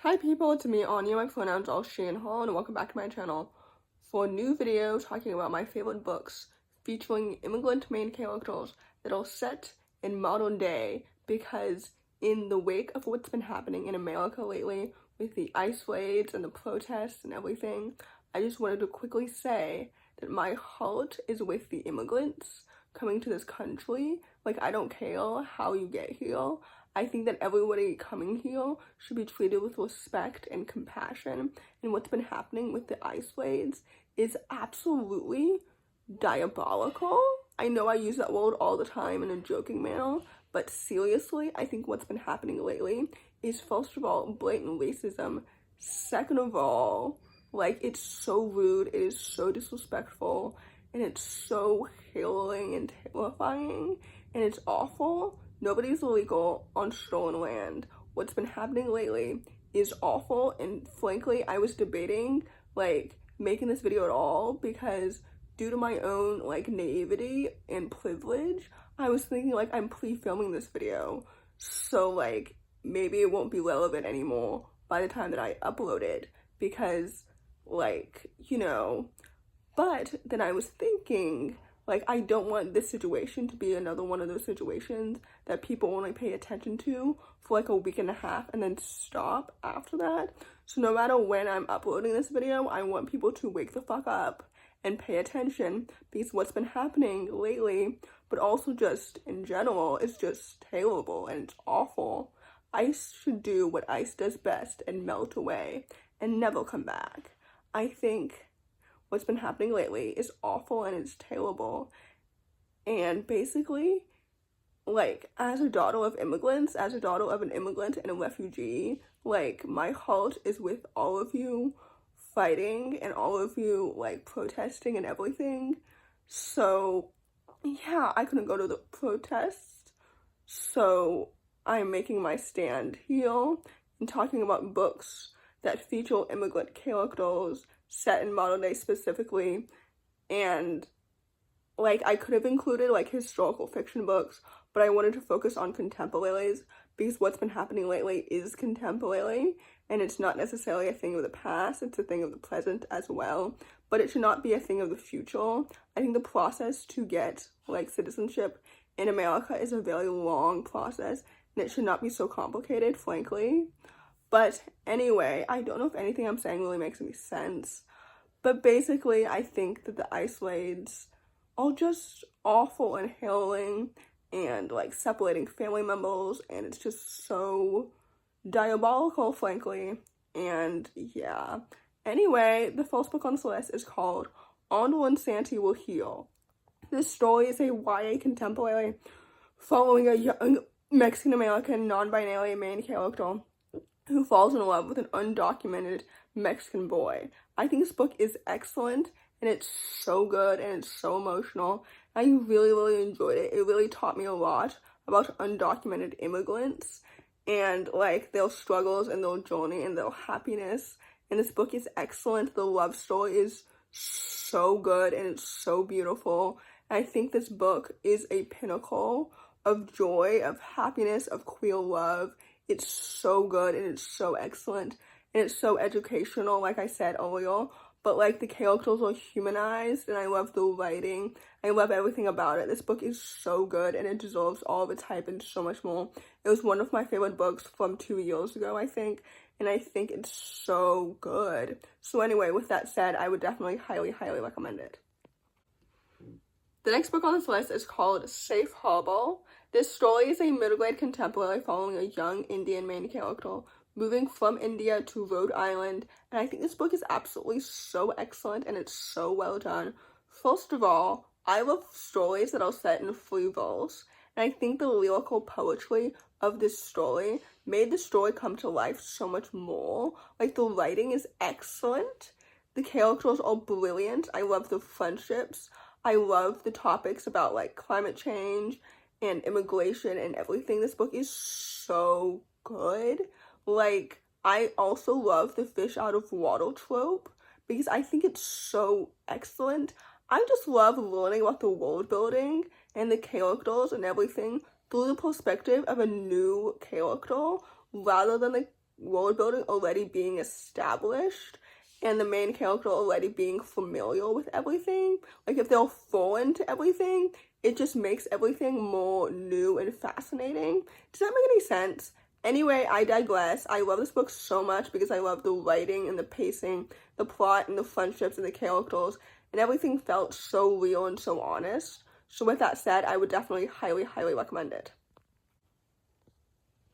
Hi people, it's me, Anja. My pronouns are she and her, and welcome back to my channel for a new video talking about my favorite books featuring immigrant main characters that are set in modern day, because in the wake of what's been happening in America lately with the ICE raids and the protests and everything, I just wanted to quickly say that my heart is with the immigrants coming to this country. Like, I don't care how you get here. I think that everybody coming here should be treated with respect and compassion, and what's been happening with the ICE raids is absolutely diabolical. I know I use that word all the time in a joking manner, but seriously, I think what's been happening lately is, first of all, blatant racism. Second of all, like, it's so rude, it is so disrespectful, and it's so harrowing and terrifying, and it's awful. Nobody's illegal on stolen land. What's been happening lately is awful, and frankly, I was debating, like, making this video at all because due to my own, like, naivety and privilege, I was thinking, like, I'm pre-filming this video, so, like, maybe it won't be relevant anymore by the time that I upload it because, like, you know. But then I was thinking, like, I don't want this situation to be another one of those situations that people only pay attention to for like a week and a half and then stop after that. So no matter when I'm uploading this video, I want people to wake the fuck up and pay attention, because what's been happening lately, but also just in general, is just terrible and it's awful. ICE should do what ICE does best and melt away and never come back. I think what's been happening lately is awful and it's terrible. And basically, like, as a daughter of immigrants, as a daughter of an immigrant and a refugee, like, my heart is with all of you fighting and all of you, like, protesting and everything. So yeah, I couldn't go to the protest, so I'm making my stand here and talking about books that feature immigrant characters set in modern day specifically. And, like, I could have included, like, historical fiction books, but I wanted to focus on contemporaries because what's been happening lately is contemporary, and it's not necessarily a thing of the past, it's a thing of the present as well, but it should not be a thing of the future. I think the process to get, like, citizenship in America is a very long process, and it should not be so complicated, frankly. But anyway, I don't know if anything I'm saying really makes any sense, but basically I think that the ICE raids are just awful and harrowing and, like, separating family members, and it's just so diabolical, frankly. And yeah, anyway, the first book on this list is called On When Santi Will Heal. This story is a YA contemporary following a young Mexican-American non-binary main character who falls in love with an undocumented Mexican boy. I think this book is excellent, and it's so good, and it's so emotional. I really, really enjoyed it. It really taught me a lot about undocumented immigrants and, like, their struggles and their journey and their happiness. And this book is excellent. The love story is so good, and it's so beautiful. And I think this book is a pinnacle of joy, of happiness, of queer love. It's so good, and it's so excellent, and it's so educational, like I said earlier, but, like, the characters are humanized, and I love the writing. I love everything about it. This book is so good, and it deserves all of its hype and so much more. It was one of my favorite books from 2 years ago, I think, and I think it's so good. So anyway, with that said, I would definitely highly, highly recommend it. The next book on this list is called Safe Harbour. This story is a middle-grade contemporary following a young Indian main character moving from India to Rhode Island, and I think this book is absolutely so excellent, and it's so well done. First of all, I love stories that are set in free verse, and I think the lyrical poetry of this story made the story come to life so much more. Like, the writing is excellent, the characters are brilliant, I love the friendships, I love the topics about, like, climate change and immigration and everything. This book is so good. Like, I also love the fish out of water trope because I think it's so excellent. I just love learning about the world building and the characters and everything through the perspective of a new character rather than the world building already being established and the main character already being familiar with everything. Like, if they're foreign to everything, it just makes everything more new and fascinating. Does that make any sense? Anyway, I digress. I love this book so much because I love the writing and the pacing, the plot and the friendships and the characters, and everything felt so real and so honest. So with that said, I would definitely highly, highly recommend it.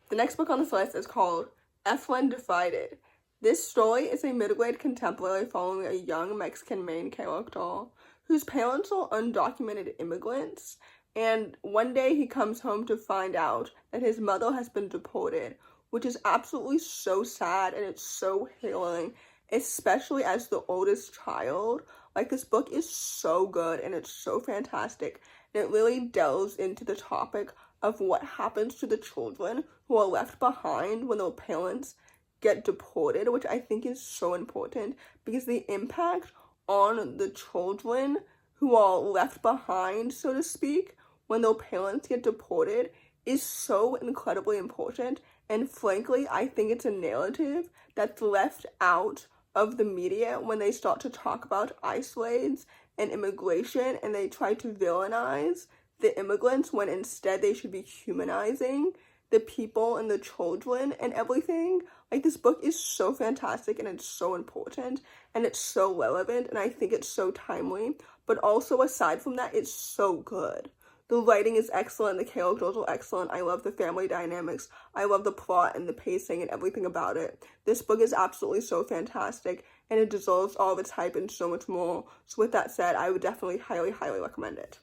The next book on this list is called Efren Divided. This story is a middle-grade contemporary following a young Mexican main character whose parents are undocumented immigrants, and one day he comes home to find out that his mother has been deported, which is absolutely so sad and it's so healing, especially as the oldest child. Like, this book is so good and it's so fantastic, and it really delves into the topic of what happens to the children who are left behind when their parents get deported, which I think is so important because the impact on the children who are left behind, so to speak, when their parents get deported is so incredibly important. And frankly, I think it's a narrative that's left out of the media when they start to talk about ICE raids and immigration, and they try to villainize the immigrants when instead they should be humanizing the people and the children and everything. Like, this book is so fantastic and it's so important and it's so relevant and I think it's so timely, but also aside from that, it's so good. The writing is excellent, the characters are excellent, I love the family dynamics, I love the plot and the pacing and everything about it. This book is absolutely so fantastic and it deserves all of its hype and so much more. So with that said, I would definitely highly, highly recommend it.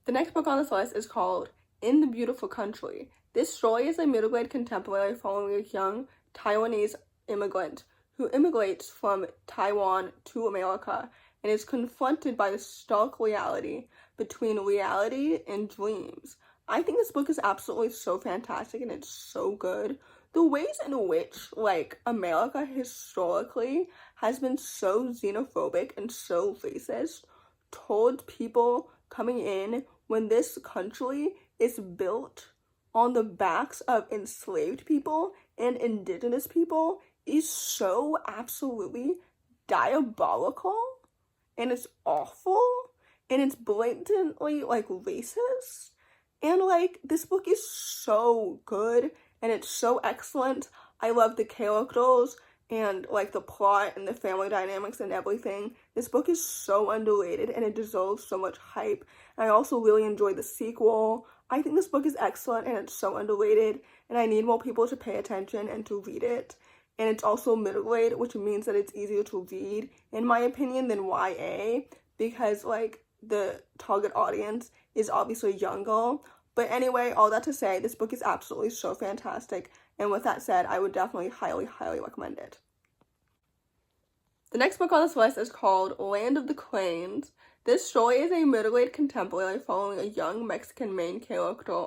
The next book on this list is called In the Beautiful Country. This story is a middle-grade contemporary following a young Taiwanese immigrant who immigrates from Taiwan to America and is confronted by the stark reality between reality and dreams. I think this book is absolutely so fantastic and it's so good. The ways in which, like, America historically has been so xenophobic and so racist towards people coming in when this country is built on the backs of enslaved people and indigenous people is so absolutely diabolical, and it's awful, and it's blatantly, like, racist, and, like, this book is so good, and it's so excellent. I love the characters, and, like, the plot, and the family dynamics, and everything. This book is so underrated, and it deserves so much hype. And I also really enjoyed the sequel. I think this book is excellent, and it's so underrated, and I need more people to pay attention and to read it. And it's also middle grade, which means that it's easier to read, in my opinion, than YA, because, like, the target audience is obviously younger. But anyway, all that to say, this book is absolutely so fantastic, and with that said, I would definitely highly, highly recommend it. The next book on this list is called Land of the Cranes. This story is a middle-aged contemporary following a young Mexican main character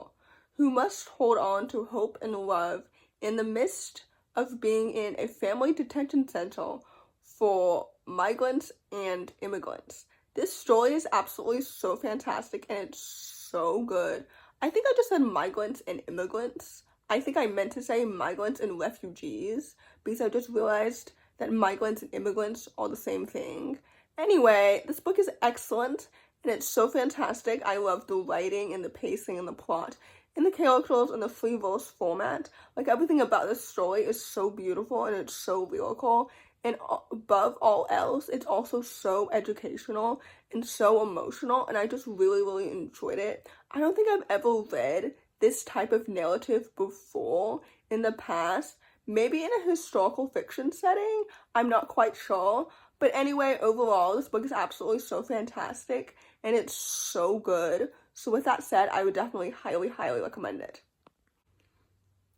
who must hold on to hope and love in the midst of being in a family detention center for migrants and immigrants. This story is absolutely so fantastic and it's so good. I think I just said migrants and immigrants. I think I meant to say migrants and refugees because I just realized that migrants and immigrants are the same thing. Anyway, this book is excellent and it's so fantastic. I love the writing and the pacing and the plot and the characters and the free verse format. Like, everything about this story is so beautiful and it's so lyrical. And above all else, it's also so educational and so emotional, and I just really, really enjoyed it. I don't think I've ever read this type of narrative before in the past. Maybe in a historical fiction setting, I'm not quite sure. But anyway, overall, this book is absolutely so fantastic, and it's so good. So with that said, I would definitely highly, highly recommend it.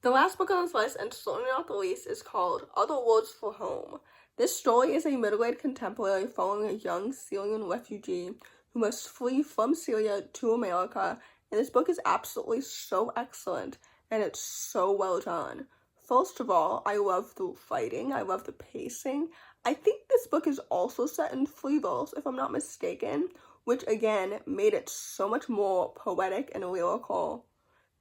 The last book on this list, and certainly not the least, is called Other Words for Home. This story is a middle-aged contemporary following a young Syrian refugee who must flee from Syria to America, and this book is absolutely so excellent, and it's so well done. First of all, I love the writing, I love the pacing. I think this book is also set in free verse, if I'm not mistaken, which again made it so much more poetic and lyrical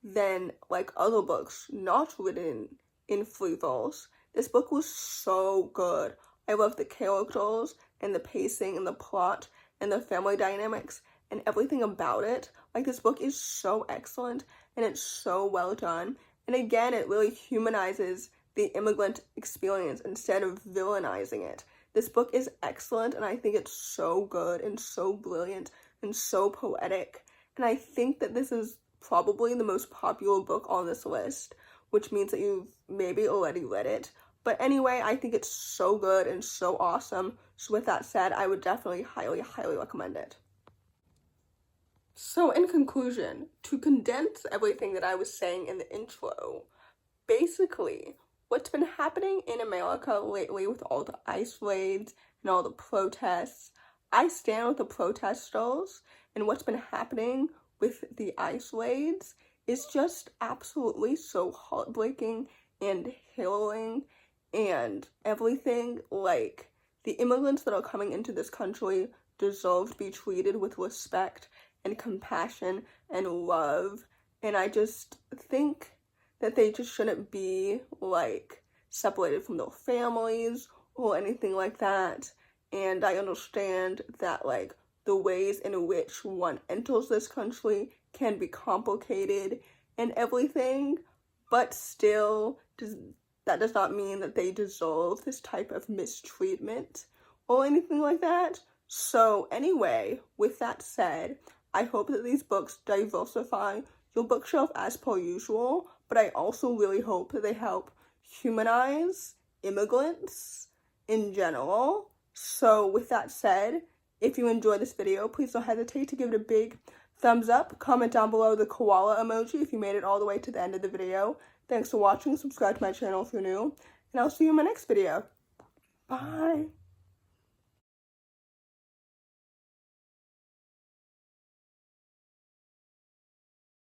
than, like, other books not written in free falls. This book was so good. I love the characters and the pacing and the plot and the family dynamics and everything about it. Like, this book is so excellent and it's so well done. And again, it really humanizes the immigrant experience instead of villainizing it. This book is excellent, and I think it's so good and so brilliant and so poetic. And I think that this is probably the most popular book on this list, which means that you've maybe already read it. But anyway, I think it's so good and so awesome. So with that said, I would definitely highly, highly recommend it. So in conclusion, to condense everything that I was saying in the intro, basically, what's been happening in America lately with all the ICE raids and all the protests, I stand with the protesters, and what's been happening with the ICE raids is just absolutely so heartbreaking and harrowing and everything. Like, the immigrants that are coming into this country deserve to be treated with respect and compassion and love, and I just think that they just shouldn't be, like, separated from their families or anything like that. And I understand that, like, the ways in which one enters this country can be complicated and everything, but still, that does not mean that they deserve this type of mistreatment or anything like that. So anyway, with that said, I hope that these books diversify your bookshelf as per usual, but I also really hope that they help humanize immigrants in general. So with that said, if you enjoyed this video, please don't hesitate to give it a big thumbs up. Comment down below the koala emoji if you made it all the way to the end of the video. Thanks for watching. Subscribe to my channel if you're new, and I'll see you in my next video. Bye!